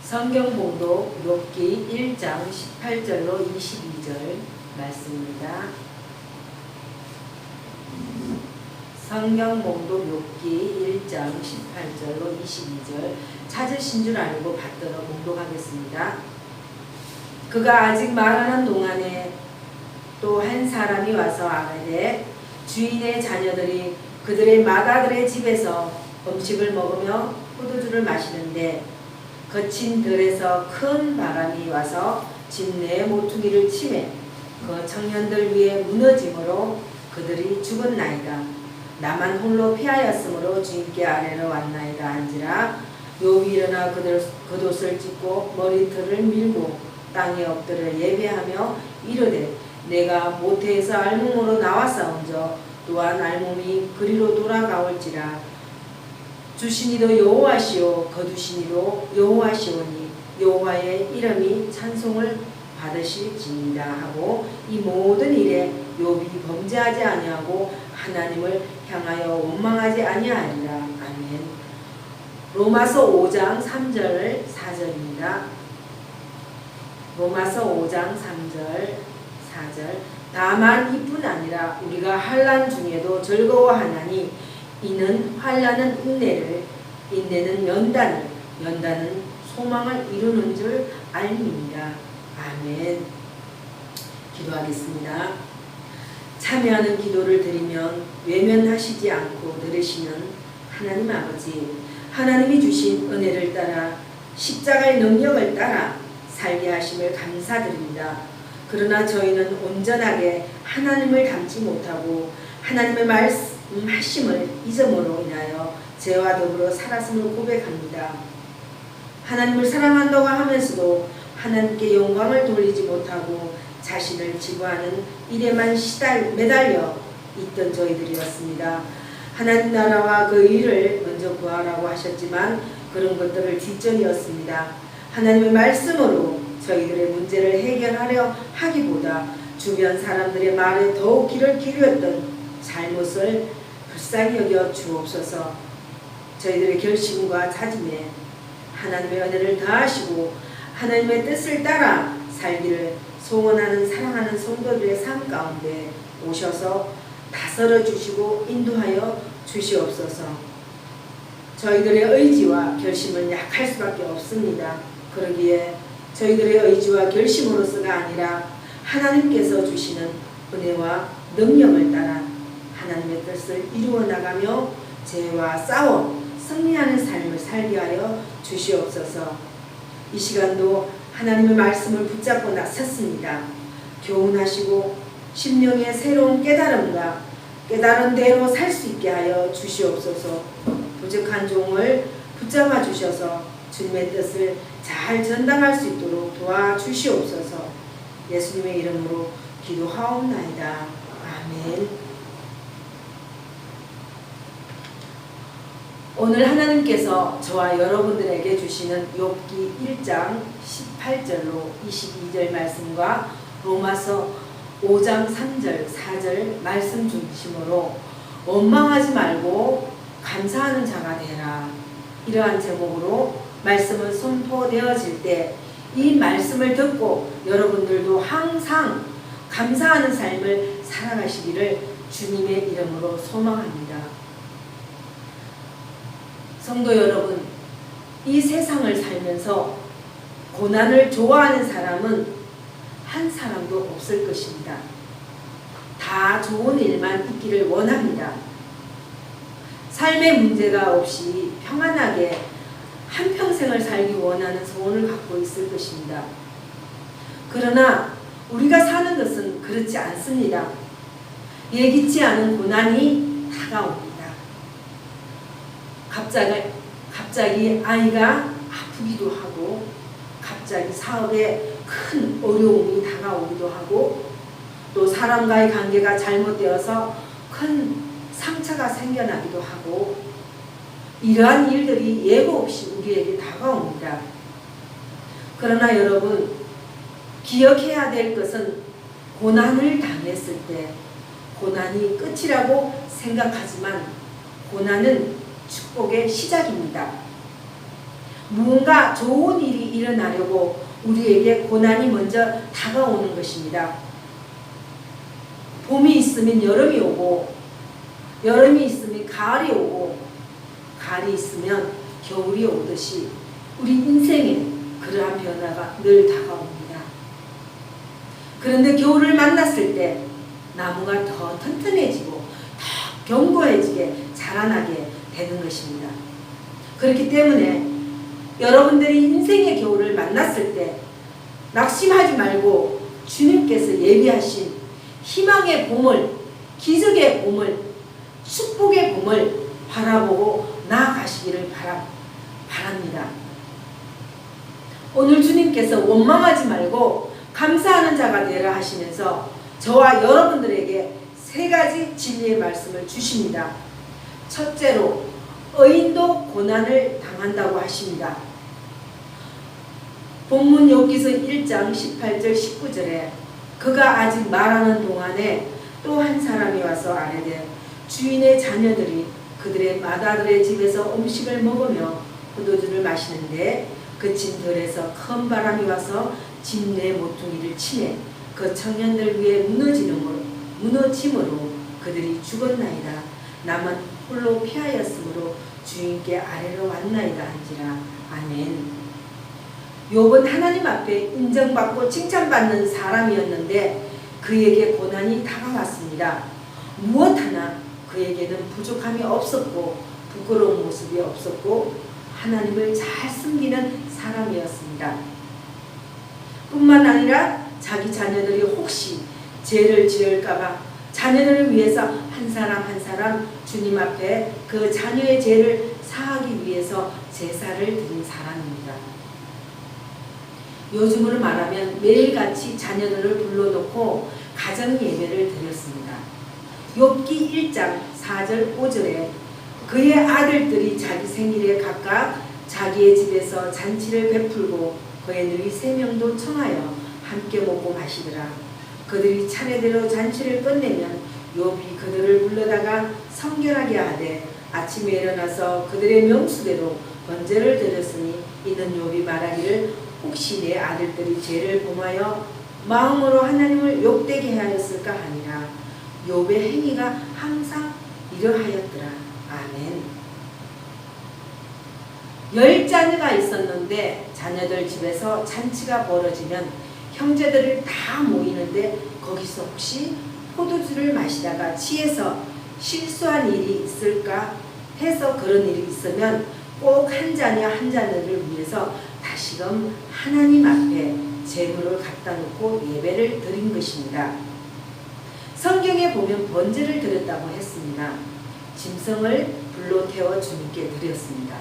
성경 봉독 욥기 1장 18절로 22절 말씀입니다. 성경 봉독 욥기 1장 18절로 22절 찾으신 줄 알고 받들어 봉독하겠습니다. 그가 아직 말하는 동안에 또 한 사람이 와서 아뢰되 주인의 자녀들이 그들의 마다들의 집에서 음식을 먹으며 포도주를 마시는데 거친 들에서 큰 바람이 와서 집 내 모퉁이를 치매 그 청년들 위에 무너짐으로 그들이 죽었나이다. 나만 홀로 피하였으므로 주인께 아뢰러 왔나이다 한지라. 욥이 일어나 겉옷을 찢고 머리털을 밀고 땅에 엎드려 예배하며 이르되 내가 모태에서 알몸으로 나왔사온저 또한 알몸이 그리로 돌아가올지라. 주시니도 여호와시오 거두시니도 여호와시오니 여호와의 이름이 찬송을 받으실지니라 하고 이 모든 일에 욥이 범죄하지 아니하고 하나님을 향하여 원망하지 아니하리라. 아멘. 로마서 5장 3절 4절입니다. 로마서 5장 3절 4절 다만 이뿐 아니라 우리가 환난 중에도 즐거워하나니 이는 환난은 인내를 인내는 연단을 연단은 소망을 이루는 줄 알미니라. 아멘. 기도하겠습니다. 참여하는 기도를 드리면 외면하시지 않고 들으시는 하나님 아버지, 하나님이 주신 은혜를 따라 십자가의 능력을 따라 살게 하심을 감사드립니다. 그러나 저희는 온전하게 하나님을 닮지 못하고 하나님의 말씀하심을 잊음으로 인하여 죄와 더불어 살았음을 고백합니다. 하나님을 사랑한다고 하면서도 하나님께 영광을 돌리지 못하고 자신을 지구하는 일에만 매달려 있던 저희들이었습니다. 하나님 나라와 그 일을 먼저 구하라고 하셨지만 그런 것들을 뒷전이었습니다. 하나님의 말씀으로 저희들의 문제를 해결하려 하기보다 주변 사람들의 말에 더욱 귀를 기울였던 잘못을 불쌍히 여겨 주옵소서. 저희들의 결심과 다짐에 하나님의 은혜를 더하시고 하나님의 뜻을 따라 살기를 소원하는 사랑하는 성도들의 삶 가운데 오셔서 다스려 주시고 인도하여 주시옵소서. 저희들의 의지와 결심은 약할 수밖에 없습니다. 그러기에 저희들의 의지와 결심으로서가 아니라 하나님께서 주시는 은혜와 능력을 따라 하나님의 뜻을 이루어 나가며 죄와 싸워 승리하는 삶을 살게 하여 주시옵소서. 이 시간도 하나님의 말씀을 붙잡고 나섰습니다. 교훈하시고 심령의 새로운 깨달음과 깨달은 대로 살 수 있게 하여 주시옵소서. 부족한 종을 붙잡아 주셔서 주님의 뜻을 잘 전달할 수 있도록 도와주시옵소서. 예수님의 이름으로 기도하옵나이다. 아멘. 오늘 하나님께서 저와 여러분들에게 주시는 욥기 1장 18절로 22절 말씀과 로마서 5장 3절 4절 말씀 중심으로 원망하지 말고 감사하는 자가 되라. 이러한 제목으로 말씀은 선포되어질 때 이 말씀을 듣고 여러분들도 항상 감사하는 삶을 살아가시기를 주님의 이름으로 소망합니다. 성도 여러분, 이 세상을 살면서 고난을 좋아하는 사람은 한 사람도 없을 것입니다. 다 좋은 일만 있기를 원합니다. 삶의 문제가 없이 평안하게 한평생을 살기 원하는 소원을 갖고 있을 것입니다. 그러나 우리가 사는 것은 그렇지 않습니다. 예기치 않은 고난이 다가옵니다. 갑자기 아이가 아프기도 하고 갑자기 사업에 큰 어려움이 다가오기도 하고 또 사람과의 관계가 잘못되어서 큰 상처가 생겨나기도 하고 이러한 일들이 예고 없이 우리에게 다가옵니다. 그러나 여러분 기억해야 될 것은 고난을 당했을 때 고난이 끝이라고 생각하지만 고난은 축복의 시작입니다. 무언가 좋은 일이 일어나려고 우리에게 고난이 먼저 다가오는 것입니다. 봄이 있으면 여름이 오고, 여름이 있으면 가을이 오고, 가을이 있으면 겨울이 오듯이 우리 인생에 그러한 변화가 늘 다가옵니다. 그런데 겨울을 만났을 때 나무가 더 튼튼해지고 더 견고해지게 자라나게 되는 것입니다. 그렇기 때문에 여러분들이 인생의 겨울을 만났을 때 낙심하지 말고 주님께서 예비하신 희망의 봄을, 기적의 봄을, 축복의 봄을 바라보고 나아가시기를 바랍니다. 오늘 주님께서 원망하지 말고 감사하는 자가 되라 하시면서 저와 여러분들에게 3가지 진리의 말씀을 주십니다. 첫째로 의인도 고난을 당한다고 하십니다. 본문 욥기서 1장 18절 19절에 그가 아직 말하는 동안에 또 한 사람이 와서 아뢰되 주인의 자녀들이 그들의 마다들의 집에서 음식을 먹으며 포도주를 마시는데 그 진들에서 큰 바람이 와서 집 내 모퉁이를 치매 그 청년들 위에 무너짐으로 그들이 죽었나이다. 남은 홀로 피하였으므로 주인께 아래로 왔나이다 한지라. 아멘. 욥은 하나님 앞에 인정받고 칭찬받는 사람이었는데 그에게 고난이 다가왔습니다. 무엇 하나 그에게는 부족함이 없었고 부끄러운 모습이 없었고 하나님을 잘 섬기는 사람이었습니다. 뿐만 아니라 자기 자녀들이 혹시 죄를 지을까봐 자녀들을 위해서 한 사람 한 사람 주님 앞에 그 자녀의 죄를 사하기 위해서 제사를 드린 사람입니다. 요즘으로 말하면 매일같이 자녀들을 불러놓고 가정 예배를 드렸습니다. 욥기 1장 4절 5절에 그의 아들들이 자기 생일에 각각 자기의 집에서 잔치를 베풀고 그의 누이 3명도 청하여 함께 먹고 마시더라. 그들이 차례대로 잔치를 끝내면 욥이 그들을 불러다가 성결하게 하되 아침에 일어나서 그들의 명수대로 번제를 드렸으니 이는 욥이 말하기를 혹시 내 아들들이 죄를 범하여 마음으로 하나님을 욕되게 하였을까 하니라. 욥의 행위가 항상 이러하였더라. 아멘. 10자녀가 있었는데 자녀들 집에서 잔치가 벌어지면 형제들을 다 모이는데 거기서 혹시 포도주를 마시다가 취해서 실수한 일이 있을까 해서 그런 일이 있으면 꼭 한 자녀 한 자녀를 위해서 다시금 하나님 앞에 제물을 갖다 놓고 예배를 드린 것입니다. 성경에 보면 번제를 드렸다고 했습니다. 짐승을 불로 태워 주님께 드렸습니다.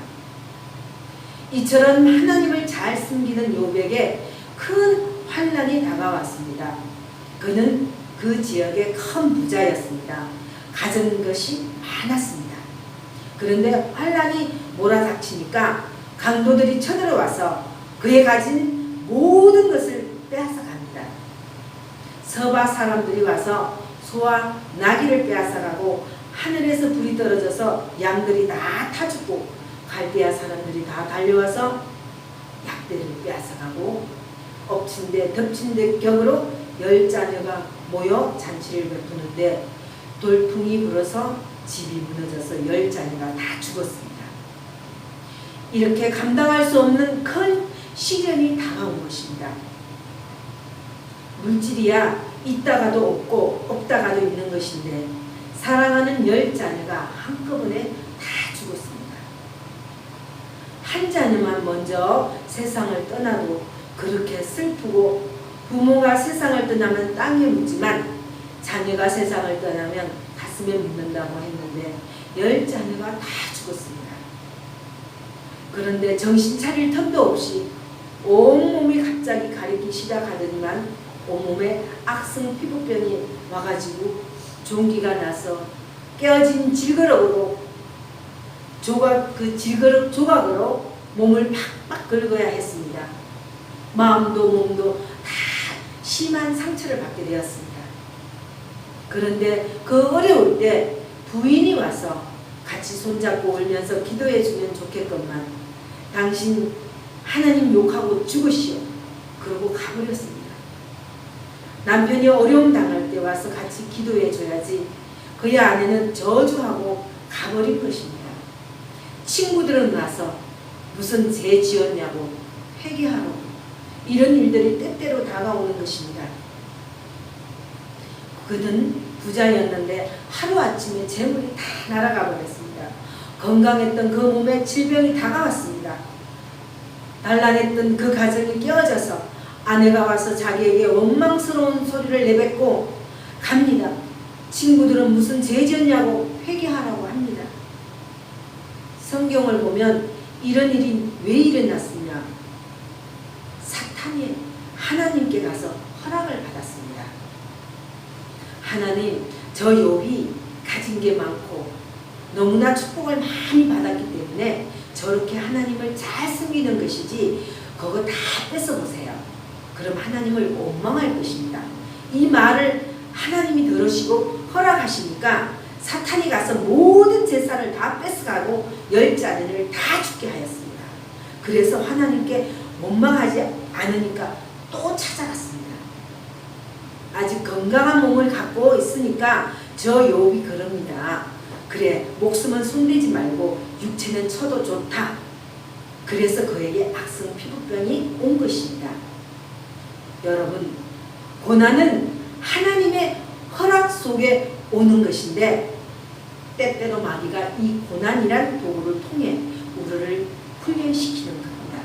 이처럼 하나님을 잘 섬기는 욥에게 큰 환난이 다가왔습니다. 그는 그 지역의 큰 부자였습니다. 가진 것이 많았습니다. 그런데 환난이 몰아닥치니까 강도들이 쳐들어와서 그의 가진 모든 것을 빼앗아갑니다. 서바 사람들이 와서 소와 나귀를 빼앗아가고 하늘에서 불이 떨어져서 양들이 다 타죽고 갈대아 사람들이 다 달려와서 약대를 빼앗아가고 엎친 데 덮친 데 격으로 10자녀가 모여 잔치를 베푸는데 돌풍이 불어서 집이 무너져서 10자녀가 다 죽었습니다. 이렇게 감당할 수 없는 큰 시련이 다가온 것입니다. 물질이야 있다가도 없고 없다가도 있는 것인데 사랑하는 10자녀가 한꺼번에 다 죽었습니다. 한 자녀만 먼저 세상을 떠나도 그렇게 슬프고 부모가 세상을 떠나면 땅에 묻지만 자녀가 세상을 떠나면 가슴에 묻는다고 했는데 10자녀가 다 죽었습니다. 그런데 정신 차릴 틈도 없이 온몸이 갑자기 가리기 시작하더니만 온몸에 악성 피부병이 와가지고 종기가 나서 깨어진 질그릇으로 질그릇 조각으로 몸을 팍팍 긁어야 했습니다. 마음도 몸도 다 심한 상처를 받게 되었습니다. 그런데 그 어려울 때 부인이 와서 같이 손잡고 울면서 기도해 주면 좋겠건만 당신 하나님 욕하고 죽으시오. 그러고 가버렸습니다. 남편이 어려움 당할 때 와서 같이 기도해 줘야지 그의 아내는 저주하고 가버린 것입니다. 친구들은 와서 무슨 죄 지었냐고 회개하러 이런 일들이 때때로 다가오는 것입니다. 그는 부자였는데 하루아침에 재물이 다 날아가 버렸습니다. 건강했던 그 몸에 질병이 다가왔습니다. 단란했던 그 가정이 깨어져서 아내가 와서 자기에게 원망스러운 소리를 내뱉고 갑니다. 친구들은 무슨 죄 지었냐고 회개하라고 합니다. 성경을 보면 이런 일이 왜 일어났느냐? 사탄이 하나님께 가서 허락을 받았습니다. 하나님, 저 욥이 가진 게 많고 너무나 축복을 많이 받았기 때문에 저렇게 하나님을 잘 섬기는 것이지 그거 다 뺏어보세요. 그럼 하나님을 원망할 것입니다. 이 말을 하나님이 들으시고 허락하시니까 사탄이 가서 모든 제사를 다 뺏어가고 10자리를 다 죽게 하였습니다. 그래서 하나님께 원망하지 않으니까 또 찾아갔습니다. 아직 건강한 몸을 갖고 있으니까 저 욥이 그럽니다. 그래, 목숨은 손대지 말고 육체는 쳐도 좋다. 그래서 그에게 악성 피부병이 온 것입니다. 여러분, 고난은 하나님의 허락 속에 오는 것인데 때때로 마귀가 이 고난이란 도구를 통해 우리를 훈련시키는 겁니다.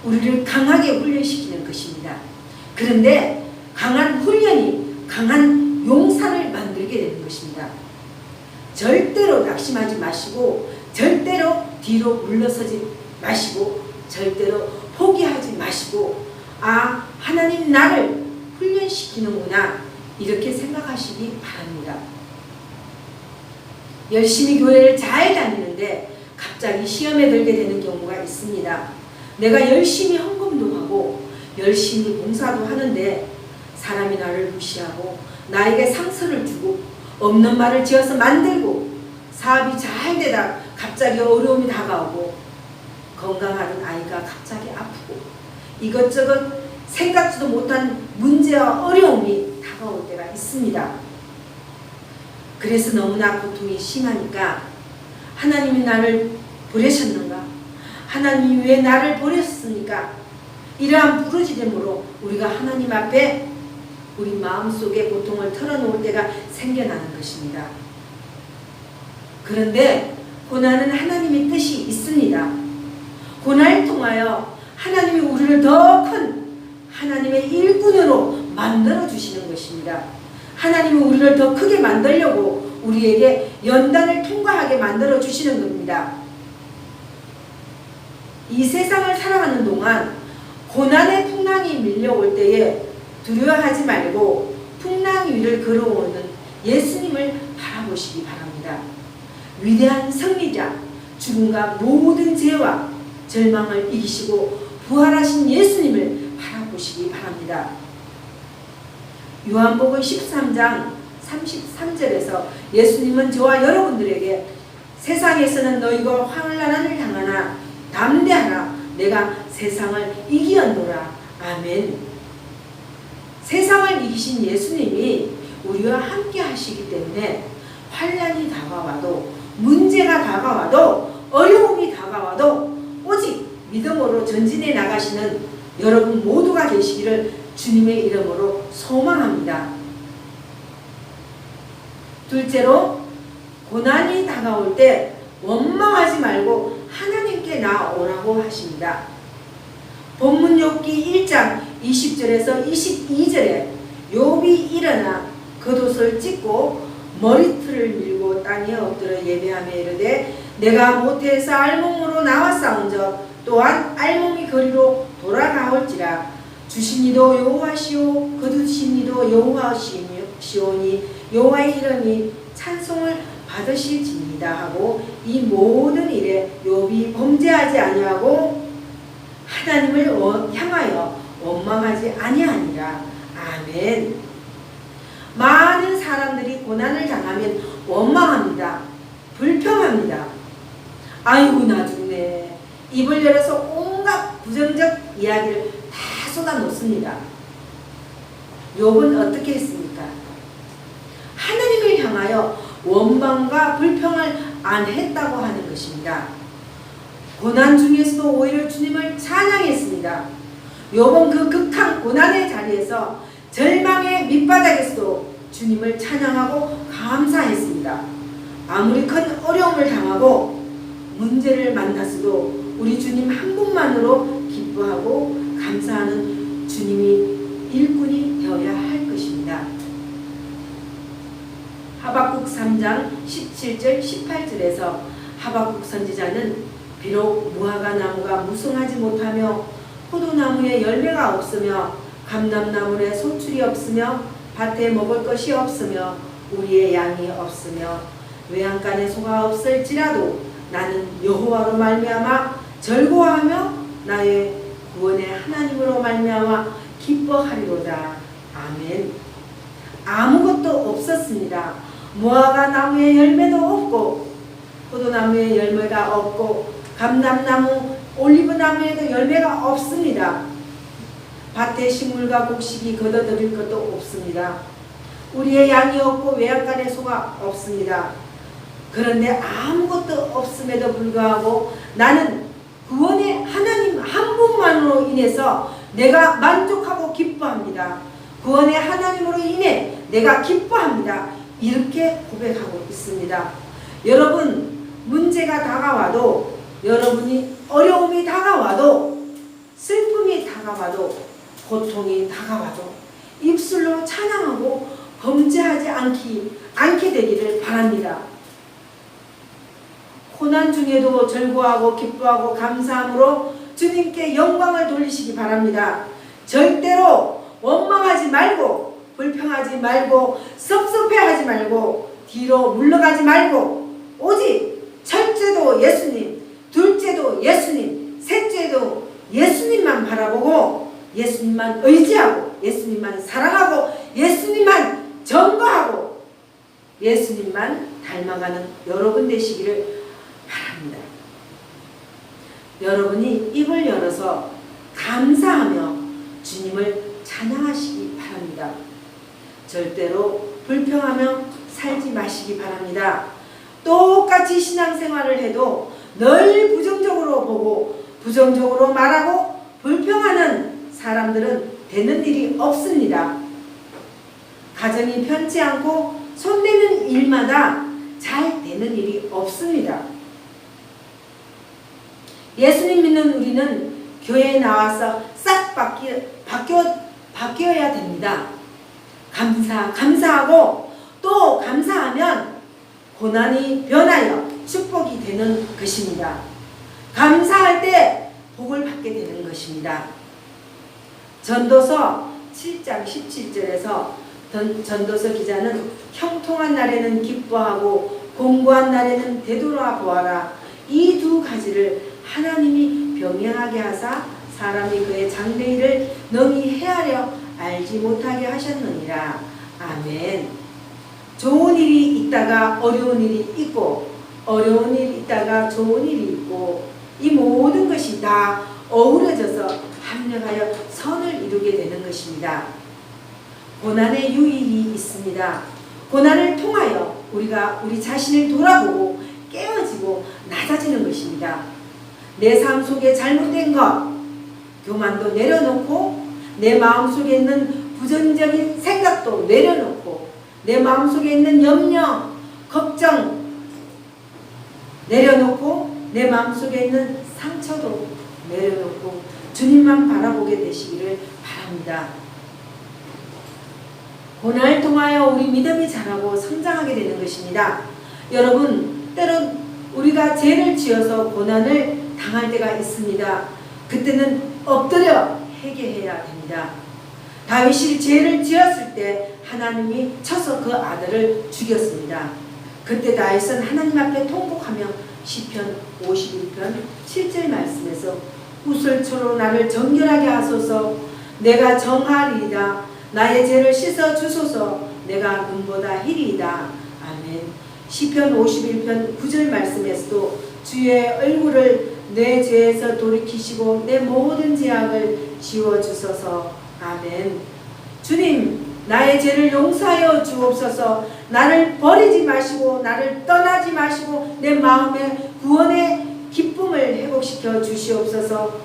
우리를 강하게 훈련시키는 것입니다. 그런데 강한 훈련이 강한 용사를 만들게 되는 것입니다. 절대로 낙심하지 마시고 절대로 뒤로 물러서지 마시고 절대로 포기하지 마시고 아, 하나님 나를 훈련시키는구나 이렇게 생각하시기 바랍니다. 열심히 교회를 잘 다니는데 갑자기 시험에 들게 되는 경우가 있습니다. 내가 열심히 헌금도 하고 열심히 봉사도 하는데 사람이 나를 무시하고 나에게 상처를 주고 없는 말을 지어서 만들고 사업이 잘 되다 갑자기 어려움이 다가오고 건강하던 아이가 갑자기 아프고 이것저것 생각지도 못한 문제와 어려움이 다가올 때가 있습니다. 그래서 너무나 고통이 심하니까 하나님이 나를 버리셨는가? 하나님이 왜 나를 버렸습니까? 이러한 부르짖음으로 우리가 하나님 앞에 우리 마음속에 고통을 털어놓을 때가 생겨나는 것입니다. 그런데 고난은 하나님의 뜻이 있습니다. 고난을 통하여 하나님이 우리를 더 큰 하나님의 일꾼으로 만들어 주시는 것입니다. 하나님은 우리를 더 크게 만들려고 우리에게 연단을 통과하게 만들어 주시는 겁니다. 이 세상을 살아가는 동안 고난의 풍랑이 밀려올 때에 두려워하지 말고 풍랑 위를 걸어오는 예수님을 바라보시기 바랍니다. 위대한 승리자, 죽음과 모든 죄와 절망을 이기시고 부활하신 예수님을 바라보시기 바랍니다. 요한복음 13장 33절에서 예수님은 저와 여러분들에게 세상에서는 너희가 환난을 당하나 담대하라 내가 세상을 이기었노라. 아멘. 세상을 이기신 예수님이 우리와 함께 하시기 때문에 환난이 다가와도 문제가 다가와도 어려움이 다가와도 오직 믿음으로 전진해 나가시는 여러분 모두가 되시기를 주님의 이름으로 소망합니다. 둘째로 고난이 다가올 때 원망하지 말고 하나님께 나오라고 하십니다. 본문 욥기 1장 20절에서 22절에 욥이 일어나 겉옷을 찢고 머리털을 밀고 땅에 엎드려 예배하며 이르되 내가 모태에서 알몸으로 나왔사온저 또한 알몸이 거리로 돌아가올지라 주신 이도 여호와시오 거두신 이도 여호와시오니 여호와의 이름이 찬송을 받으실지니이다 하고 이 모든 일에 욥이 범죄하지 아니하고 하나님을 향하여 원망하지 아니하니라. 아멘. 많은 사람들이 고난을 당하면 원망합니다. 불평합니다. 아이고 나 죽네. 입을 열어서 온갖 부정적 이야기를 다 쏟아놓습니다. 욥은 어떻게 했습니까? 하나님을 향하여 원망과 불평을 안 했다고 하는 것입니다. 고난 중에서도 오히려 주님을 찬양했습니다. 욥은 그 극한 고난의 자리에서 절망의 밑바닥에서도 주님을 찬양하고 감사했습니다. 아무리 큰 어려움을 당하고 문제를 만났어도 우리 주님 한 분만으로 기뻐하고 감사하는 주님이 일꾼이 되어야 할 것입니다. 하박국 3장 17절 18절에서 하박국 선지자는 비록 무화과 나무가 무성하지 못하며 포도나무에 열매가 없으며 감람나무에 소출이 없으며 밭에 먹을 것이 없으며 우리의 양이 없으며 외양간에 소가 없을지라도 나는 여호와로 말미암아 즐거워하며 나의 구원의 하나님으로 말미암아 기뻐하리로다. 아멘. 아무것도 없었습니다. 무화과 나무에 열매도 없고 포도나무에 열매가 없고 감람나무, 올리브나무에도 열매가 없습니다. 밭에 식물과 곡식이 걷어들일 것도 없습니다. 우리의 양이 없고 외양간에 소가 없습니다. 그런데 아무것도 없음에도 불구하고 나는 구원의 하나님 한 분만으로 인해서 내가 만족하고 기뻐합니다. 구원의 하나님으로 인해 내가 기뻐합니다. 이렇게 고백하고 있습니다. 여러분, 문제가 다가와도, 여러분이 어려움이 다가와도, 슬픔이 다가와도, 고통이 다가와도 입술로 찬양하고 범죄하지 않게 되기를 바랍니다. 고난 중에도 즐거워하고 기뻐하고 감사함으로 주님께 영광을 돌리시기 바랍니다. 절대로 원망하지 말고 불평하지 말고 섭섭해하지 말고 뒤로 물러가지 말고 오직 첫째도 예수님, 둘째도 예수님, 셋째도 예수님만 바라보고 예수님만 의지하고 예수님만 사랑하고 예수님만 전거하고 예수님만 닮아가는 여러분 되시기를 바랍니다. 여러분이 입을 열어서 감사하며 주님을 찬양하시기 바랍니다. 절대로 불평하며 살지 마시기 바랍니다. 똑같이 신앙생활을 해도 늘 부정적으로 보고 부정적으로 말하고 불평하는 사람들은 되는 일이 없습니다. 가정이 편치 않고 손대는 일마다 잘 되는 일이 없습니다. 예수님 믿는 우리는 교회에 나와서 싹 바뀌어야 됩니다. 감사하고 또 감사하면 고난이 변하여 축복이 되는 것입니다. 감사할 때 복을 받게 되는 것입니다. 전도서 7장 17절에서 전도서 기자는 형통한 날에는 기뻐하고 공고한 날에는 되돌아 보아라. 이 두 가지를 하나님이 병행하게 하사 사람이 그의 장래일을 능히 헤아려 알지 못하게 하셨느니라. 아멘. 좋은 일이 있다가 어려운 일이 있고 어려운 일이 있다가 좋은 일이 있고 이 모든 것이 다 어우러져서 합력하여 선을 이루게 되는 것입니다. 고난의 유익이 있습니다. 고난을 통하여 우리가 우리 자신을 돌아보고 깨어지고 낮아지는 것입니다. 내 삶 속에 잘못된 것, 교만도 내려놓고 내 마음속에 있는 부정적인 생각도 내려놓고 내 마음속에 있는 염려, 걱정 내려놓고 내 마음속에 있는 상처도 내려놓고 주님만 바라보게 되시기를 바랍니다. 고난을 통하여 우리 믿음이 자라고 성장하게 되는 것입니다. 여러분, 때론 우리가 죄를 지어서 고난을 당할 때가 있습니다. 그때는 엎드려 회개해야 됩니다. 다윗이 죄를 지었을 때 하나님이 쳐서 그 아들을 죽였습니다. 그때 다윗은 하나님 앞에 통곡하며 시편 51편 7절 말씀에서 우슬초로 나를 정결하게 하소서. 내가 정하리이다. 나의 죄를 씻어 주소서. 내가 눈보다 희리이다. 아멘. 시편 51편 9절 말씀에서도 주의 얼굴을 내 죄에서 돌이키시고 내 모든 죄악을 지워주소서. 아멘. 주님, 나의 죄를 용서하여 주옵소서. 나를 버리지 마시고 나를 떠나지 마시고 내 마음의 구원의 기쁨을 회복시켜 주시옵소서.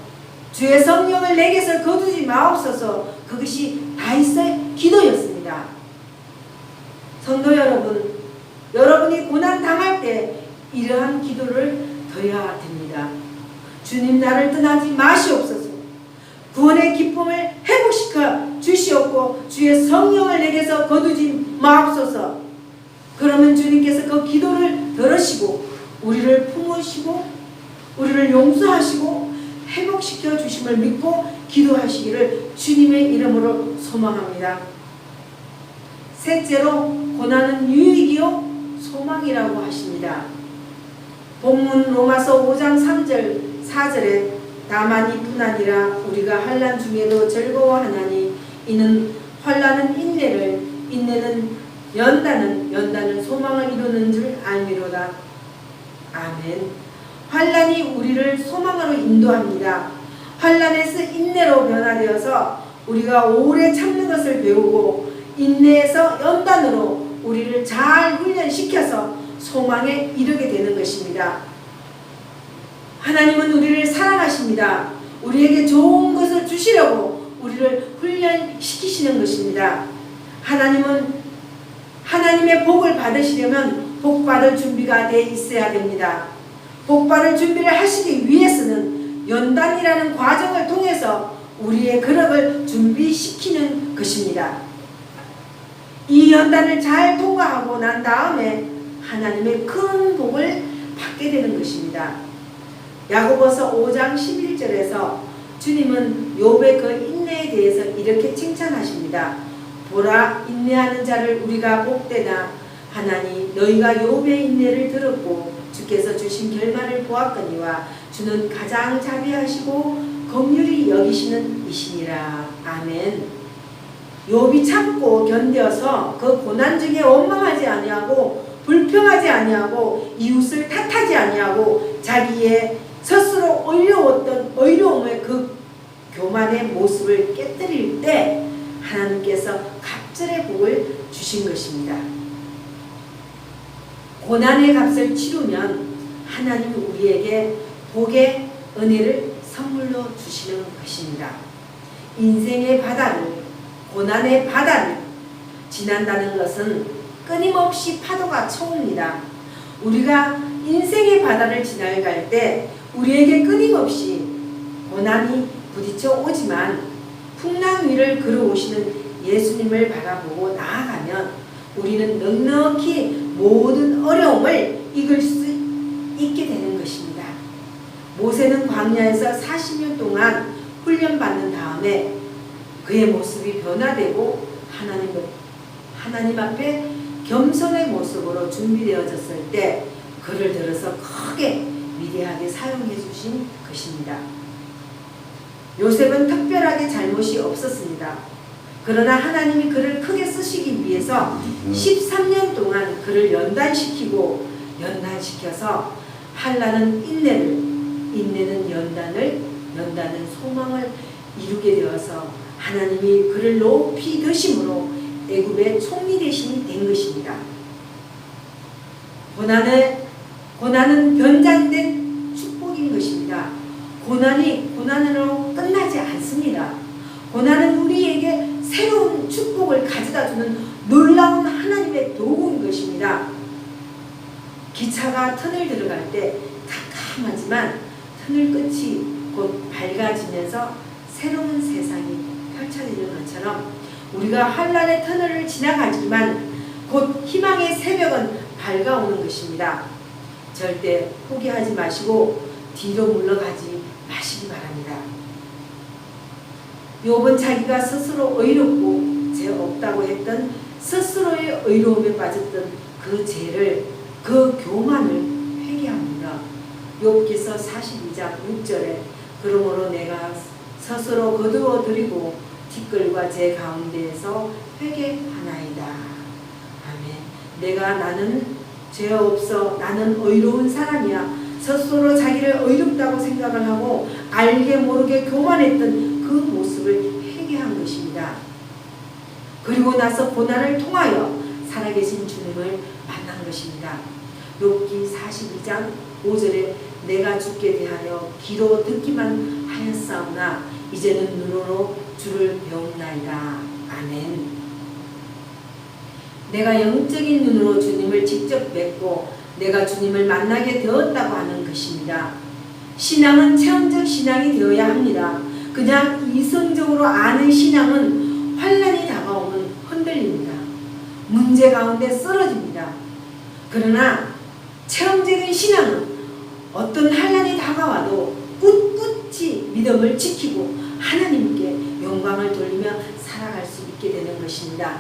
주의 성령을 내게서 거두지 마옵소서. 그것이 다윗의 기도였습니다. 성도 여러분, 여러분이 고난 당할 때 이러한 기도를 드려야 됩니다. 주님, 나를 떠나지 마시옵소서. 구원의 기쁨을 회복시켜 주시옵고 주의 성령을 내게서 거두지 마옵소서. 그러면 주님께서 그 기도를 들으시고 우리를 품으시고 우리를 용서하시고 회복시켜 주심을 믿고 기도하시기를 주님의 이름으로 소망합니다. 셋째로, 고난은 유익이요 소망이라고 하십니다. 본문 로마서 5장 3절 4절에 다만 이뿐 아니라 우리가 환난 중에도 즐거워하나니 이는 환난은 인내를, 인내는 연단은, 연단은 소망을 이루는 줄 알미로다. 아멘. 환난이 우리를 소망으로 인도합니다. 환난에서 인내로 변화되어서 우리가 오래 참는 것을 배우고 인내에서 연단으로 우리를 잘 훈련시켜서 소망에 이르게 되는 것입니다. 하나님은 우리를 사랑하십니다. 우리에게 좋은 것을 주시려고 우리를 훈련시키시는 것입니다. 하나님은 하나님의 복을 받으시려면 복받을 준비가 되어 있어야 됩니다. 복받을 준비를 하시기 위해서는 연단이라는 과정을 통해서 우리의 그릇을 준비시키는 것입니다. 이 연단을 잘 통과하고 난 다음에 하나님의 큰 복을 받게 되는 것입니다. 야고보서 5장 11절에서 주님은 욥의 그 인내에 대해서 이렇게 칭찬하십니다. 보라, 인내하는 자를 우리가 복되나 하나니 너희가 욥의 인내를 들었고 주께서 주신 결말을 보았거니와 주는 가장 자비하시고 긍휼히 여기시는 이시니라. 아멘. 욥이 참고 견뎌서 그 고난 중에 원망하지 아니하고 불평하지 아니하고 이웃을 탓하지 아니하고 자기의 스스로 어려웠던 어려움의 그 교만의 모습을 깨뜨릴 때 하나님께서 갑절의 복을 주신 것입니다. 고난의 값을 치르면 하나님이 우리에게 복의 은혜를 선물로 주시는 것입니다. 인생의 바다를, 고난의 바다를 지난다는 것은 끊임없이 파도가 쳐옵니다. 우리가 인생의 바다를 지나갈 때 우리에게 끊임없이 고난이 부딪혀 오지만 풍랑 위를 걸어오시는 예수님을 바라보고 나아가면 우리는 넉넉히 모든 어려움을 이길 수 있게 되는 것입니다. 모세는 광야에서 40년 동안 훈련받는 다음에 그의 모습이 변화되고 하나님 앞에 겸손의 모습으로 준비되어졌을 때 그를 들어서 크게 위대하게 사용해 주신 것입니다. 요셉은 특별하게 잘못이 없었습니다. 그러나 하나님이 그를 크게 쓰시기 위해서 13년 동안 그를 연단시켜서 환난은 인내를, 인내는 연단을, 연단은 소망을 이루게 되어서 하나님이 그를 높이 드심으로 애굽의 총리 대신이 된 것입니다. 고난은 변장된 축복인 것입니다. 고난이 고난으로 끝나지 않습니다. 고난은 우리에게 새로운 축복을 가져다주는 놀라운 하나님의 도구인 것입니다. 기차가 터널 들어갈 때 캄캄하지만 터널 끝이 곧 밝아지면서 새로운 세상이 펼쳐지는 것처럼 우리가 환난의 터널을 지나가지만 곧 희망의 새벽은 밝아오는 것입니다. 절대 포기하지 마시고 뒤로 물러가지 마시기 바랍니다. 욥은 자기가 스스로 의롭고 죄 없다고 했던 스스로의 의로움에 빠졌던 그 죄를, 그 교만을 회개합니다. 욥기서 42장 6절에 그러므로 내가 스스로 거두어 드리고 티끌과 제 가운데에서 회개하나이다. 아멘. 나는 죄 없어, 나는 의로운 사람이야, 스스로 자기를 의롭다고 생각을 하고 알게 모르게 교만했던 그 모습을 회개한 것입니다. 그리고 나서 고난을 통하여 살아계신 주님을 만난 것입니다. 욥기 42장 5절에 내가 주께 대하여 귀로 듣기만 하였사오나 이제는 눈으로 주를 배움나이다. 아멘. 내가 영적인 눈으로 주님을 직접 뵙고 내가 주님을 만나게 되었다고 하는 것입니다. 신앙은 체험적 신앙이 되어야 합니다. 그냥 이성적으로 아는 신앙은 환난이 다가오면 흔들립니다. 문제 가운데 쓰러집니다. 그러나 체험적인 신앙은 어떤 환난이 다가와도 꿋꿋이 믿음을 지키고 하나님께 영광을 돌리며 살아갈 수 있게 되는 것입니다.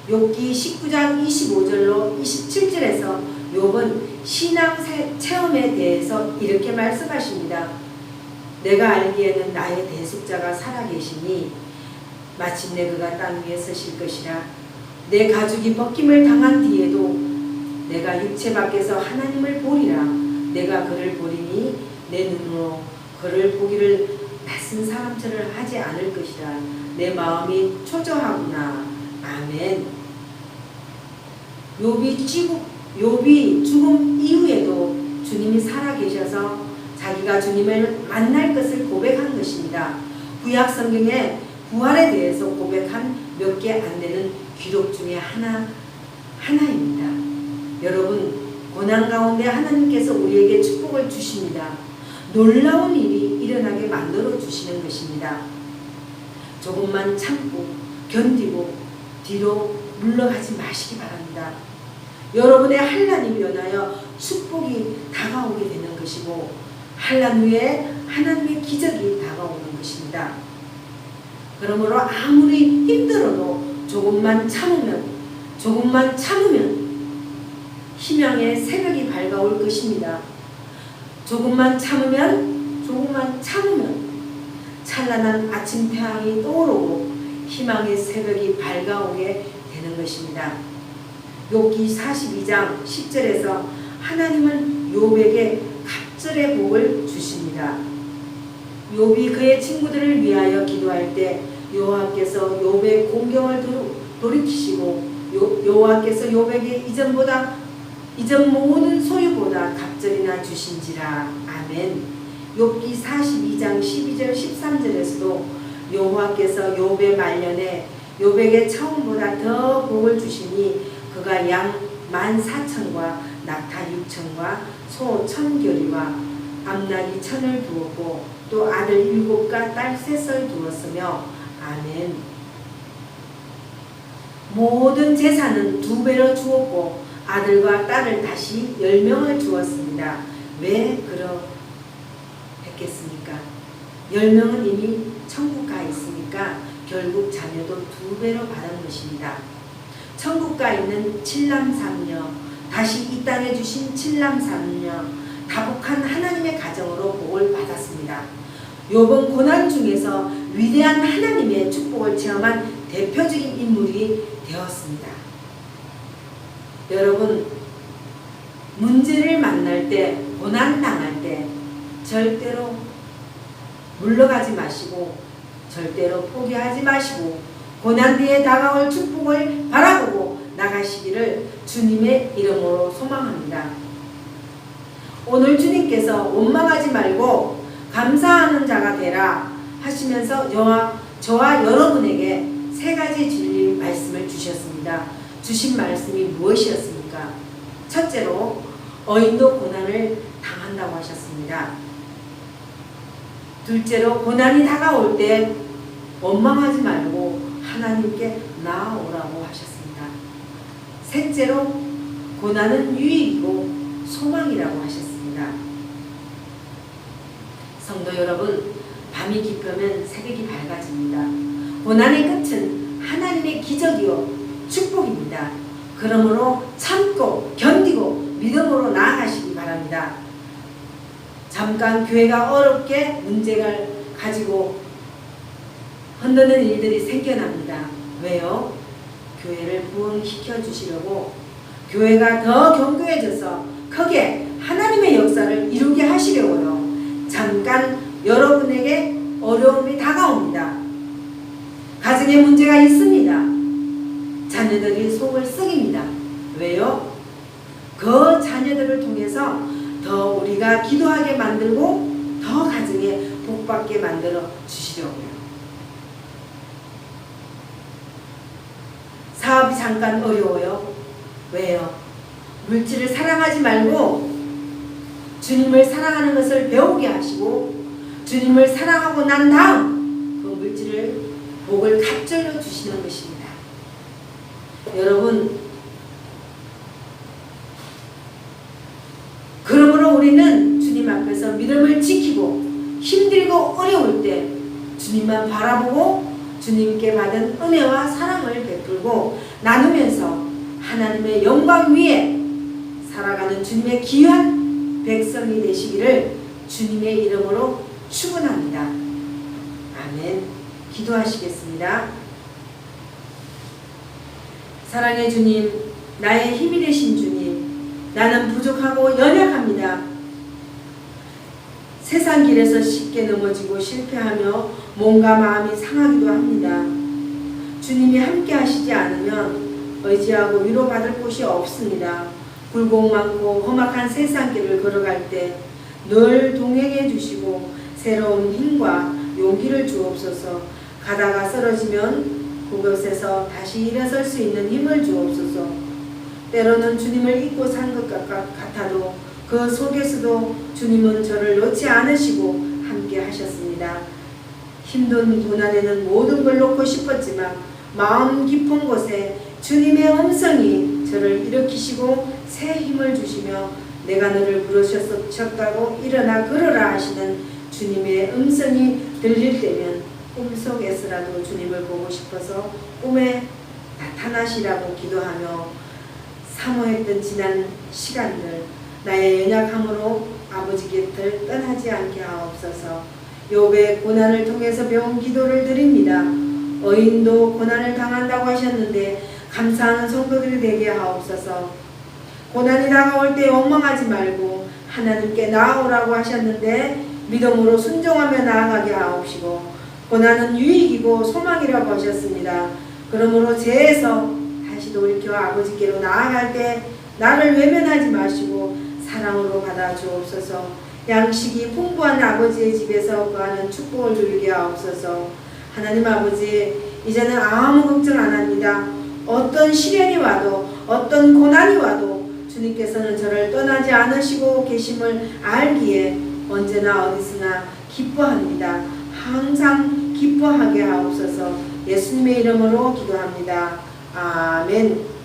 욥기 19장 25절로 27절에서 욥은 신앙 체험에 대해서 이렇게 말씀하십니다. 내가 알기에는 나의 대속자가 살아계시니 마침내 그가 땅 위에 서실 것이라. 내 가죽이 벗김을 당한 뒤에도 내가 육체 밖에서 하나님을 보리라. 내가 그를 보리니 내 눈으로 그를 보기를 낯선 사람처럼 하지 않을 것이라. 내 마음이 초조하구나. 아멘. 욥이 죽음 이후에도 주님이 살아계셔서 자기가 주님을 만날 것을 고백한 것입니다. 구약 성경에 부활에 대해서 고백한 몇 개 안 되는 기록 중에 하나입니다. 여러분, 고난 가운데 하나님께서 우리에게 축복을 주십니다. 놀라운 일이 일어나게 만들어 주시는 것입니다. 조금만 참고 견디고 뒤로 물러가지 마시기 바랍니다. 여러분의 환난이 일어나여 축복이 다가오게 되는 것이고 환난 후에 하나님의 기적이 다가오는 것입니다. 그러므로 아무리 힘들어도 조금만 참으면 희망의 새벽이 밝아올 것입니다. 조금만 참으면 찬란한 아침 태양이 떠오르고 희망의 새벽이 밝아오게 되는 것입니다. 욥기 42장 10절에서 하나님은 욥에게 갑절의 복을 주십니다. 욥이 그의 친구들을 위하여 기도할 때 여호와께서 욥의 공경을 돌이키시고 여호와께서 욥에게 이전 모든 소유보다 갑절이나 주신지라. 아멘. 욥기 42장 12절 13절에서도 여호와께서 욥의 말년에 욥에게 처음보다 더 복을 주시니 그가 양 14,000과 낙타 6,000과 소 1,000겨리와 암나귀 1,000을 두었고 또 아들 7과 딸 3을 두었으며 아멘. 모든 재산은 2배로 주었고 아들과 딸을 다시 10명을 주었습니다. 왜 그러했겠습니까? 10명은 이미 천국 가 있으니까 결국 자녀도 2배로 받은 것입니다. 천국 가 있는 7남3녀, 다시 이 땅에 주신 7남3녀, 다복한 하나님의 가정으로 복을 받았습니다. 욥은 고난 중에서 위대한 하나님의 축복을 체험한 대표적인 인물이 되었습니다. 여러분, 문제를 만날 때, 고난 당할 때 절대로 물러가지 마시고 절대로 포기하지 마시고 고난 뒤에 다가올 축복을 바라보고 나가시기를 주님의 이름으로 소망합니다. 오늘 주님께서 원망하지 말고 감사하는 자가 되라 하시면서 저와 여러분에게 3가지 진리 말씀을 주셨습니다. 주신 말씀이 무엇이었습니까? 첫째로 어인도 고난을 당한다고 하셨습니다. 둘째로 고난이 다가올 때 원망하지 말고 하나님께 나아오라고 하셨습니다. 셋째로 고난은 유익이고 소망이라고 하셨습니다. 성도 여러분, 밤이 깊으면 새벽이 밝아집니다. 고난의 끝은 하나님의 기적이요 축복입니다. 그러므로 참고 견디고 믿음으로 나아가시기 바랍니다. 잠깐 교회가 어렵게 문제를 가지고 흔드는 일들이 생겨납니다. 왜요? 교회를 부흥시켜 주시려고 교회가 더 견고해져서 크게 하나님의 역사를 이루게 하시려고요. 잠깐 여러분에게 어려움이 다가옵니다. 가정에 문제가 있습니다. 자녀들이 속을 썩입니다. 왜요? 그 자녀들을 통해서 더 우리가 기도하게 만들고 더 가정에 복받게 만들어 주시려고요. 사업이 잠깐 어려워요. 왜요? 물질을 사랑하지 말고 주님을 사랑하는 것을 배우게 하시고 주님을 사랑하고 난 다음 그 물질을 복을 갑절로 주시는 것입니다. 여러분, 그러므로 우리는 주님 앞에서 믿음을 지키고 힘들고 어려울 때 주님만 바라보고 주님께 받은 은혜와 사랑을 베풀고 나누면서 하나님의 영광 위에 살아가는 주님의 귀한 백성이 되시기를 주님의 이름으로 축원합니다. 아멘. 기도하시겠습니다. 사랑의 주님, 나의 힘이 되신 주님, 나는 부족하고 연약합니다. 세상 길에서 쉽게 넘어지고 실패하며 몸과 마음이 상하기도 합니다. 주님이 함께 하시지 않으면 의지하고 위로받을 곳이 없습니다. 굴곡 많고 험악한 세상 길을 걸어갈 때 늘 동행해 주시고 새로운 힘과 용기를 주옵소서. 가다가 쓰러지면 그곳에서 다시 일어설 수 있는 힘을 주옵소서. 때로는 주님을 잊고 산 것 같아도 그 속에서도 주님은 저를 놓지 않으시고 함께 하셨습니다. 힘든 고난에는 모든 걸 놓고 싶었지만 마음 깊은 곳에 주님의 음성이 저를 일으키시고 새 힘을 주시며 내가 너를 부르셨다고 일어나 걸어라 하시는 주님의 음성이 들릴 때면 꿈속에서라도 주님을 보고 싶어서 꿈에 나타나시라고 기도하며 사모했던 지난 시간들 나의 연약함으로 아버지 곁을 떠나지 않게 하옵소서. 욥의 고난을 통해서 배운 기도를 드립니다. 의인도 고난을 당한다고 하셨는데 감사하는 성도들이 되게 하옵소서. 고난이 다가올 때 원망하지 말고 하나님께 나아오라고 하셨는데 믿음으로 순종하며 나아가게 하옵시고 고난은 유익이고 소망이라고 하셨습니다. 그러므로 죄에서 다시 돌이켜 아버지께로 나아갈 때 나를 외면하지 마시고 사랑으로 받아 주옵소서. 양식이 풍부한 아버지의 집에서 거하는 축복을 누리게 하옵소서. 하나님 아버지, 이제는 아무 걱정 안 합니다. 어떤 시련이 와도 어떤 고난이 와도 주님께서는 저를 떠나지 않으시고 계심을 알기에 언제나 어디서나 기뻐합니다. 항상 기뻐하게 하옵소서. 예수님의 이름으로 기도합니다. 아멘.